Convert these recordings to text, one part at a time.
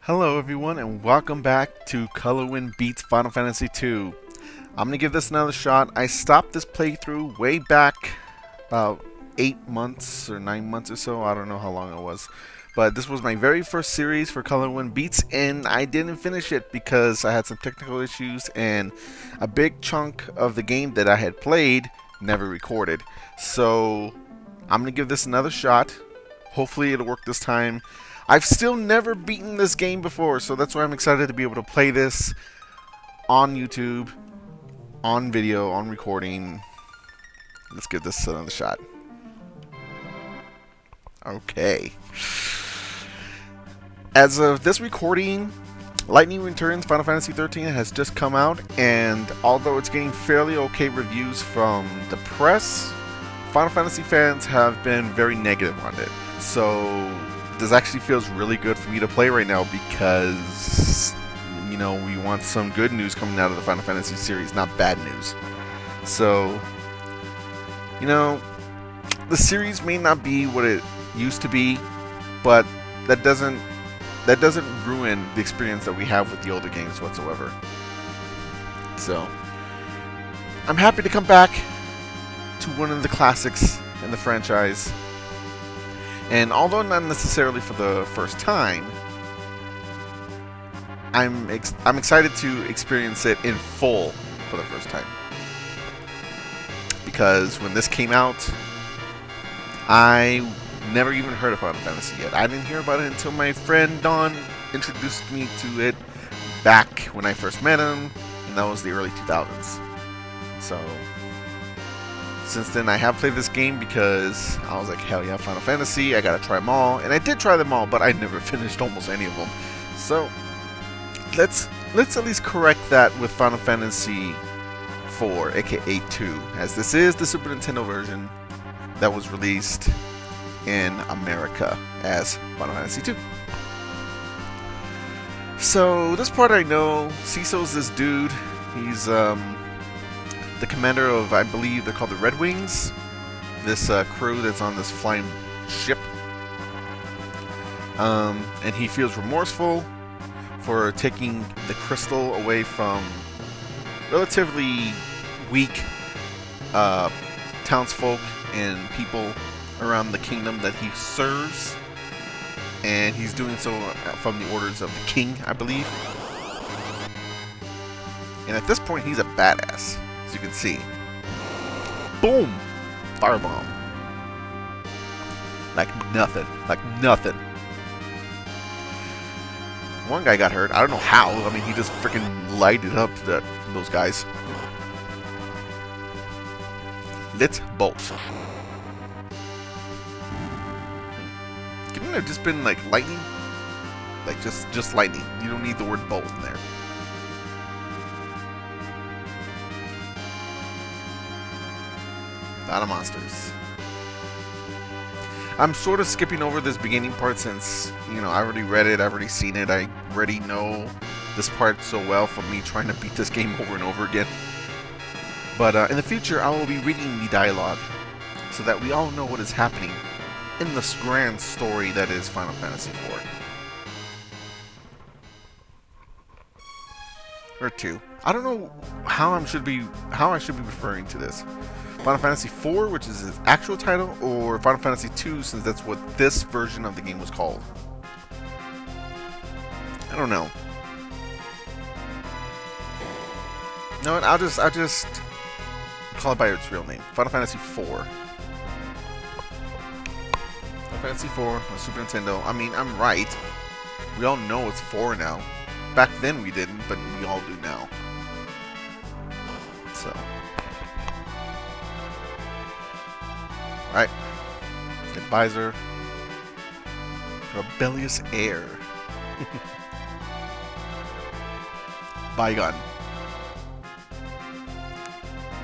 Hello everyone and welcome back to Colorwind Beats Final Fantasy II. I'm going to give this another shot. I stopped this playthrough way back about 8 months or 9 months or so. I don't know how long it was. But this was my very first series for Colorwind Beats and I didn't finish it because I had some technical issues and a big chunk of the game that I had played never recorded. So I'm going to give this another shot. Hopefully it'll work this time. I've still never beaten this game before, so that's why I'm excited to be able to play this on YouTube, on video, on recording. Let's give this another shot. Okay. As of this recording, Lightning Returns Final Fantasy XIII has just come out, and although it's getting fairly okay reviews from the press, Final Fantasy fans have been very negative on it. So this actually feels really good for me to play right now because, you know, we want some good news coming out of the Final Fantasy series, not bad news. So, you know, the series may not be what it used to be, but that doesn't ruin the experience that we have with the older games whatsoever. So, I'm happy to come back to one of the classics in the franchise. And although not necessarily for the first time, I'm excited to experience it in full for the first time. Because when this came out, I never even heard of Final Fantasy yet. I didn't hear about it until my friend Don introduced me to it back when I first met him, and that was the early 2000s. So since then, I have played this game because I was like, hell yeah, Final Fantasy, I gotta try them all. And I did try them all, but I never finished almost any of them. So, let's at least correct that with Final Fantasy 4, aka 2, as this is the Super Nintendo version that was released in America as Final Fantasy 2. So, this part I know, Ciso's this dude, he's, the commander of, I believe they're called the Red Wings, this crew that's on this flying ship. And he feels remorseful for taking the crystal away from relatively weak townsfolk and people around the kingdom that he serves. And he's doing so from the orders of the king, I believe. And at this point, he's a badass. As you can see. Boom! Firebomb. Like nothing. Like nothing. One guy got hurt. I don't know how. I mean, he just freaking lighted up those guys. Let's bolt. Couldn't it have just been like lightning? Like just lightning. You don't need the word bolt in there. A lot of monsters. I'm sort of skipping over this beginning part since, you know, I already read it, I've already seen it, I already know this part so well from me trying to beat this game over and over again. But in the future, I will be reading the dialogue so that we all know what is happening in this grand story that is Final Fantasy IV. Or 2. I don't know how I should be referring to this. Final Fantasy IV, which is its actual title, or Final Fantasy II, since that's what this version of the game was called. I don't know. No, I'll just call it by its real name. Final Fantasy IV. Final Fantasy IV on Super Nintendo. I mean, I'm right. We all know it's 4 now. Back then we didn't, but we all do now. So. Alright. Advisor. Rebellious heir. Bygone.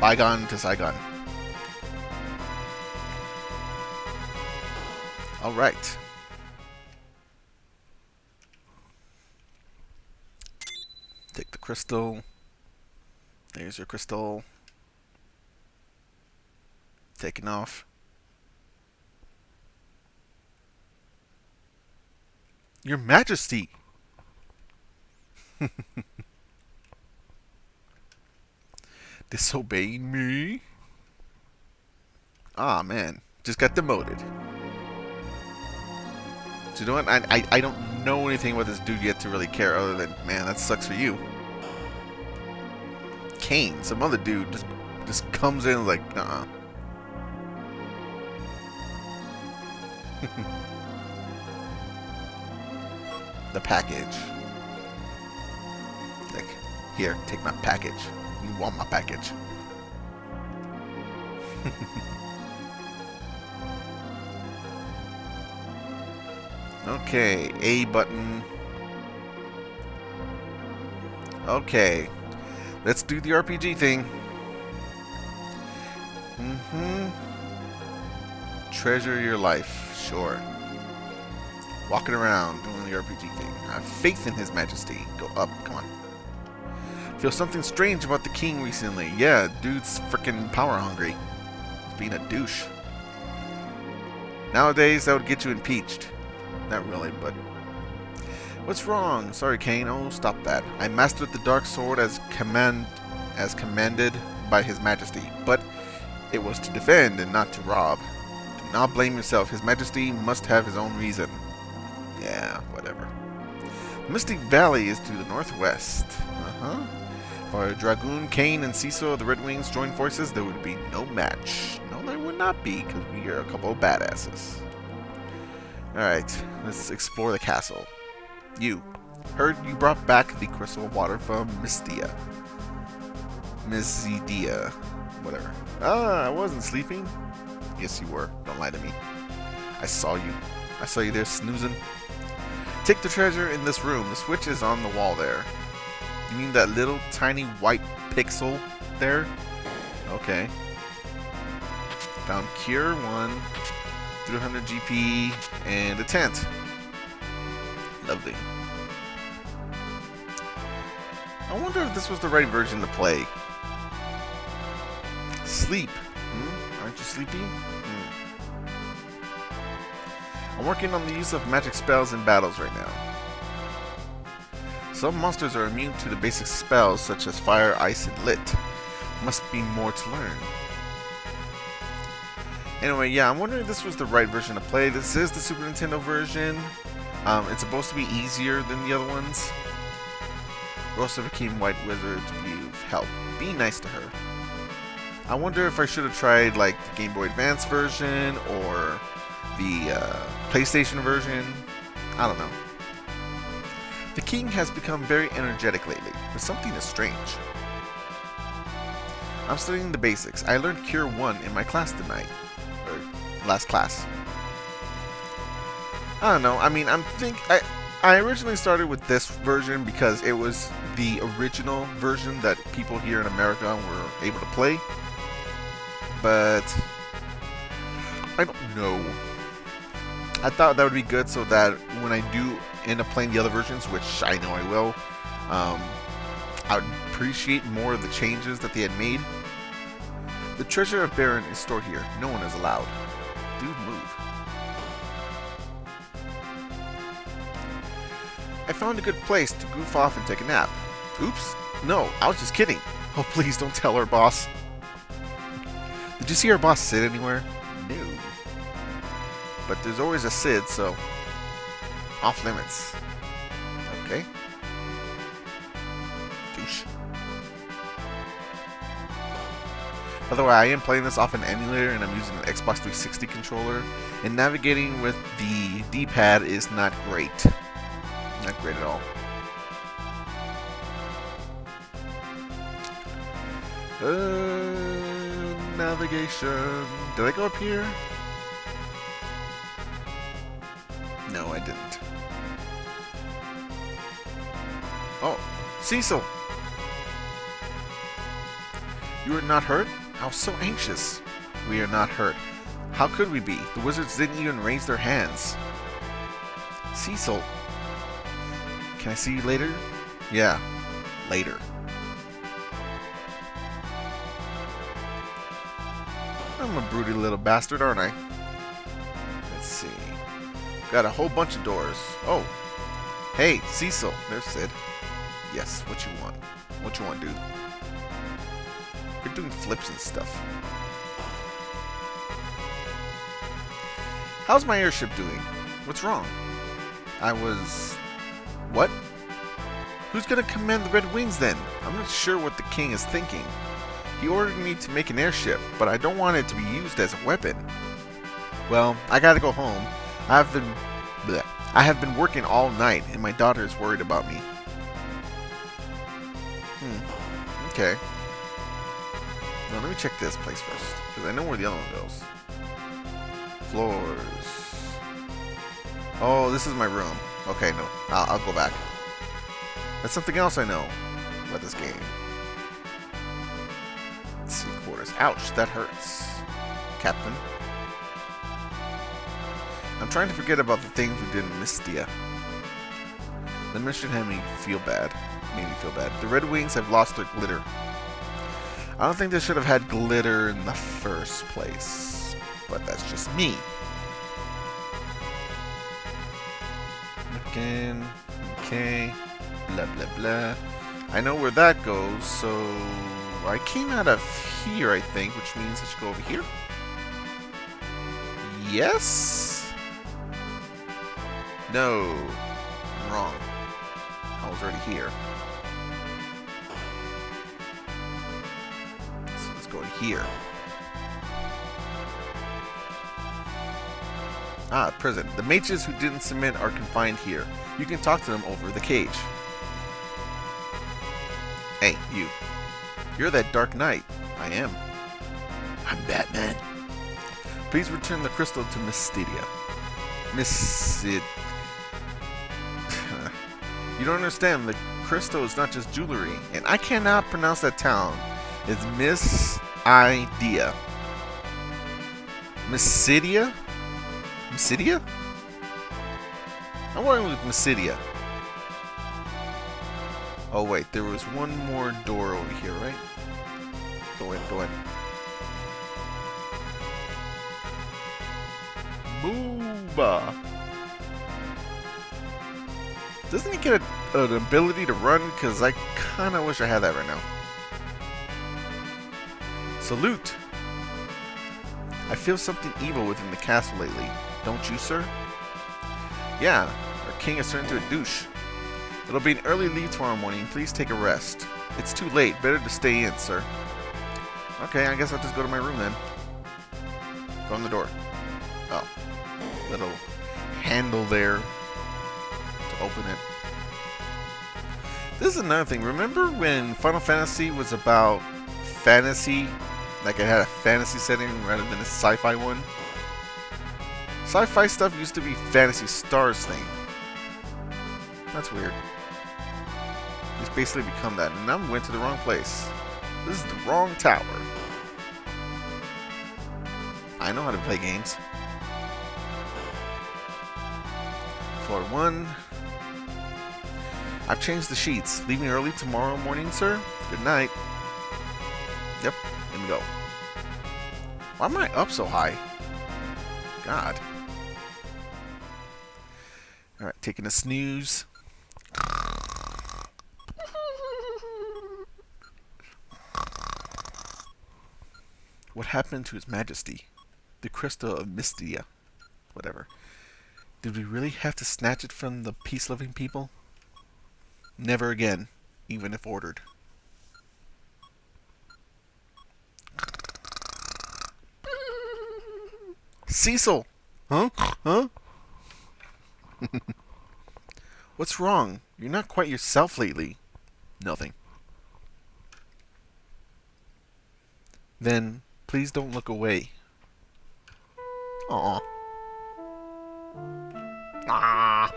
Bygone to Saigon. Alright. Take the crystal. There's your crystal. Taken off. Your Majesty! Disobeying me? Ah, man. Just got demoted. So you know what? I don't know anything about this dude yet to really care other than, man, that sucks for you. Kane, some other dude, just comes in like, uh-uh. The package. Like, here, take my package. You want my package. Okay, A button. Okay, let's do the RPG thing. Treasure your life, sure. Walking around, doing the RPG thing. I have faith in His Majesty. Go up, come on. Feel something strange about the king recently. Yeah, dude's freaking power hungry. He's being a douche. Nowadays, that would get you impeached. Not really, but... What's wrong? Sorry, Kane. Oh, stop that. I mastered the dark sword as commanded by His Majesty, but it was to defend and not to rob. Do not blame yourself. His Majesty must have his own reason. Yeah, whatever. The Mystic Valley is to the northwest. If our Dragoon, Kane, and Cecil, the Red Wings, joined forces, there would be no match. No, there would not be, because we are a couple of badasses. Alright, let's explore the castle. You. Heard you brought back the crystal water from Myzidia. Whatever. Ah, I wasn't sleeping. Yes, you were. Don't lie to me. I saw you. I saw you there snoozing. Take the treasure in this room. The switch is on the wall there. You mean that little tiny white pixel there? Okay. Found Cure 1, 300 GP, and a tent. Lovely. I wonder if this was the right version to play. Sleep. Aren't you sleepy? I'm working on the use of magic spells in battles right now. Some monsters are immune to the basic spells such as fire, ice, and lit. Must be more to learn. Anyway, yeah, I'm wondering if this was the right version to play. This is the Super Nintendo version. It's supposed to be easier than the other ones. Rosa became White Wizard to be of help. Be nice to her. I wonder if I should have tried like the Game Boy Advance version or the PlayStation version. I don't know. The king has become very energetic lately, but something is strange. I'm studying the basics. I learned Cure 1 in my class tonight. Or last class. I don't know. I mean, I originally started with this version because it was the original version that people here in America were able to play. But I don't know. I thought that would be good so that when I do end up playing the other versions, which I know I will, I would appreciate more of the changes that they had made. The treasure of Baron is stored here. No one is allowed. Dude, move. I found a good place to goof off and take a nap. Oops. No, I was just kidding. Oh, please don't tell her, boss. Did you see our boss sit anywhere? No. But there's always a Sid, so off limits. Okay. Douche. By the way, I am playing this off an emulator and I'm using an Xbox 360 controller, and navigating with the D-pad is not great. Not great at all. Navigation. Did I go up here? No, I didn't. Oh, Cecil! You are not hurt? I was so anxious. We are not hurt. How could we be? The wizards didn't even raise their hands. Cecil. Can I see you later? Yeah, later. I'm a broody little bastard, aren't I? Let's see. Got a whole bunch of doors. Oh. Hey, Cecil. There's Sid. Yes, what you want? What you want, dude? You're doing flips and stuff. How's my airship doing? What's wrong? What? Who's gonna command the Red Wings then? I'm not sure what the king is thinking. He ordered me to make an airship, but I don't want it to be used as a weapon. Well, I gotta go home. I have been working all night, and my daughter is worried about me. Okay. Now let me check this place first, because I know where the other one goes. Floors. Oh, this is my room. Okay, no. I'll go back. That's something else I know about this game. Let's see, quarters. Ouch, that hurts. Captain. I'm trying to forget about the things we did in Mystia. The mission made me feel bad. The Red Wings have lost their glitter. I don't think they should have had glitter in the first place. But that's just me. Again. Okay. Blah, blah, blah. I know where that goes, so I came out of here, I think, which means I should go over here. Yes? No. I'm wrong. I was already here. So let's go in here. Ah, prison. The mages who didn't submit are confined here. You can talk to them over the cage. Hey, you. You're that Dark Knight. I am. I'm Batman. Please return the crystal to Mystidia. You don't understand. The crystal is not just jewelry. And I cannot pronounce that town. It's Mystidia. Mystidia? Mystidia? I'm going with Mystidia. Oh wait, there was one more door over here, right? Go in, go in. Booba! Doesn't he get an ability to run? Because I kind of wish I had that right now. Salute! I feel something evil within the castle lately. Don't you, sir? Yeah, our king has turned into a douche. It'll be an early leave tomorrow morning. Please take a rest. It's too late. Better to stay in, sir. Okay, I guess I'll just go to my room then. Go on the door. Oh. Little handle there to open it. This is another thing. Remember when Final Fantasy was about fantasy? Like it had a fantasy setting rather than a sci-fi one? Sci-fi stuff used to be Fantasy Stars thing. That's weird. It's basically become that. And I went to the wrong place. This is the wrong tower. I know how to play games. Floor 1. I've changed the sheets. Leaving early tomorrow morning, sir? Good night. Yep, let me go. Why am I up so high? God. Alright, taking a snooze. What happened to His Majesty? The crystal of Mystia. Whatever. Did we really have to snatch it from the peace-loving people? Never again, even if ordered. Cecil! Huh? Huh? What's wrong? You're not quite yourself lately. Nothing. Then, please don't look away. Aww. Ah.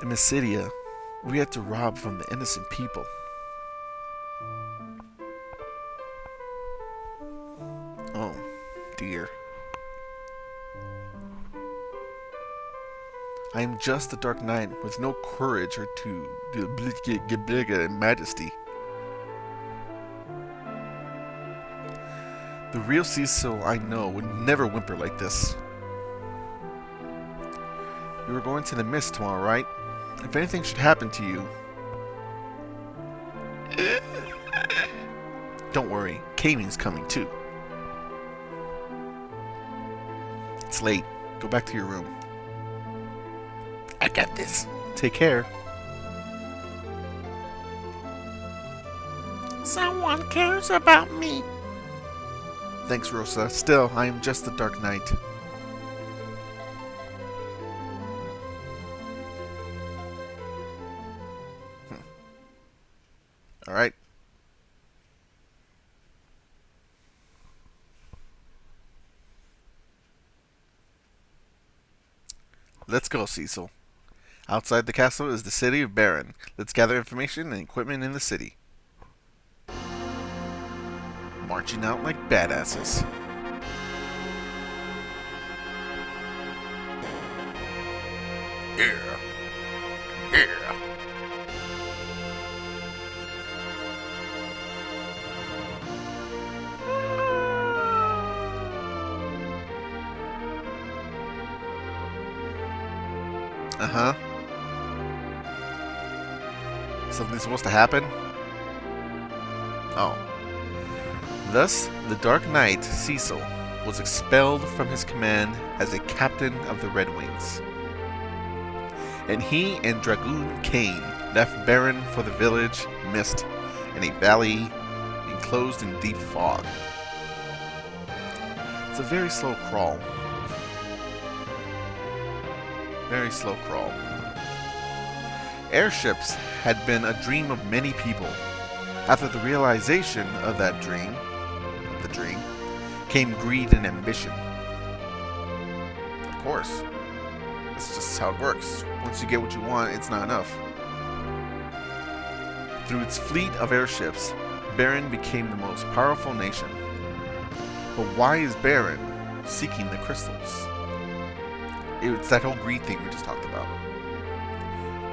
In Mystidia, we had to rob from the innocent people. Oh, dear. I am just the Dark Knight with no courage or majesty. The real Cecil I know would never whimper like this. You were going to the mist tomorrow, right? If anything should happen to you, don't worry, Kaming's coming too. It's late. Go back to your room. I got this. Take care. Someone cares about me. Thanks, Rosa. Still, I am just the Dark Knight. Alright. Let's go, Cecil. Outside the castle is the city of Baron. Let's gather information and equipment in the city. Marching out like badasses. Yeah. Yeah. Uh-huh. Something's supposed to happen? Oh. Thus, the Dark Knight, Cecil, was expelled from his command as a captain of the Red Wings. And he and Dragoon Kane left Baron for the village Mist in a valley enclosed in deep fog. It's a very slow crawl. Very slow crawl. Airships had been a dream of many people. After the realization of that dream, came greed and ambition. Of course. That's just how it works. Once you get what you want, it's not enough. Through its fleet of airships, Baron became the most powerful nation. But why is Baron seeking the crystals? It's that whole greed thing we just talked about.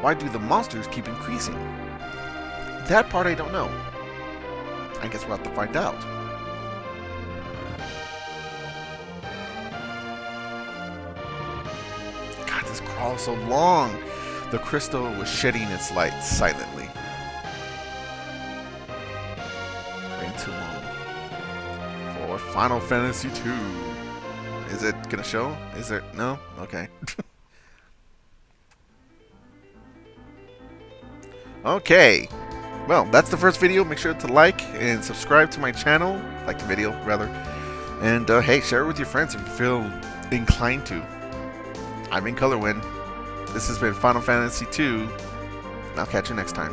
Why do the monsters keep increasing? That part I don't know. I guess we'll have to find out. God, this crawl is so long. The crystal was shedding its light silently. Way too long. For Final Fantasy II. Is it gonna show? Is there? No? Okay. Okay. Well, that's the first video. Make sure to like and subscribe to my channel. Like the video, rather. And, hey, share it with your friends if you feel inclined to. I'm in Colorwind. This has been Final Fantasy II. I'll catch you next time.